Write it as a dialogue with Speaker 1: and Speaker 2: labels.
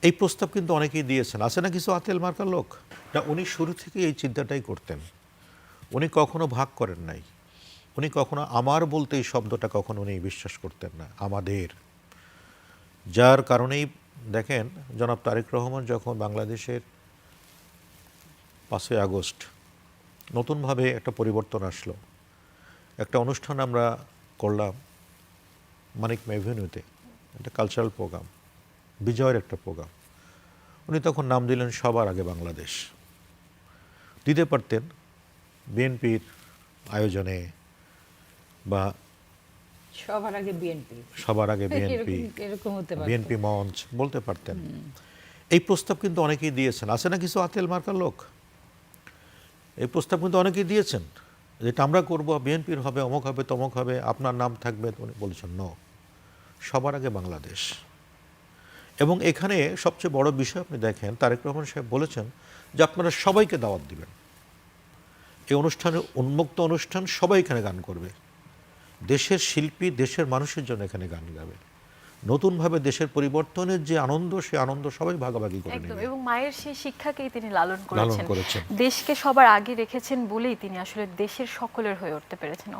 Speaker 1: এই প্রস্তাব কিন্তু অনেকেই দিয়েছেন। আছে না কিছু আতেল মার্কার লোক? না, উনি শুরু থেকেই এই চিন্তাটাই করতেন। উনি কখনো ভাগ করেন নাই। উনি কখনো আমার বলতে এই শব্দটা কখনো উনি বিশ্বাস করতেন না। আমাদের। যার কারণেই দেখেন জনাব তারেক রহমান যখন বাংলাদেশের ৫ই আগস্ট নতুনভাবে একটা পরিবর্তন আসলো, একটা অনুষ্ঠান আমরা করলাম মানিক এভিনিউতে, একটা কালচারাল প্রোগ্রাম, বিজয়ের একটা প্রোগ্রাম। উনি তখন নাম দিলেন সবার আগে বাংলাদেশ। দিতে পারতেন বিএনপির আয়োজনে বা
Speaker 2: সবার আগে বিএনপি,
Speaker 1: সবার আগে বিএনপি,
Speaker 2: এরকম হতে পারে,
Speaker 1: বিএনপি মঞ্চ বলতে পারতেন। এই প্রস্তাব কিন্তু অনেকেই দিয়েছেন। আছে না কিছু আতেল মার্কার লোক? এই প্রস্তাব কিন্তু অনেকেই দিয়েছেন, যেটা আমরা করবো, বিএনপির হবে, অমুক হবে, তমুক হবে, আপনার নাম থাকবে। উনি বলেছেন নো, সবার আগে বাংলাদেশ। এবং এখানে সবচেয়ে বড় বিষয় আপনি দেখেন, তারেক রহমান সাহেব বলেছেন যে আপনারা সবাইকে দাওয়াত দিবেন। এই অনুষ্ঠানে উন্মুক্ত অনুষ্ঠান, সবাই এখানে গান করবে। দেশের শিল্পী দেশের মানুষের জন্য এখানে গান গাবে। নতুনভাবে দেশের পরিবর্তনের যে আনন্দ, সেই আনন্দ সবাই ভাগাভাগি করে নেবে।
Speaker 3: এবং মায়ের সেই শিক্ষাকেই তিনি লালন
Speaker 1: লালন
Speaker 3: করেছেন।
Speaker 1: করেছেন।
Speaker 3: দেশকে সবার আগে রেখেছেন বলেই তিনি আসলে দেশের সকলের হয়ে উঠতে পেরেছেন।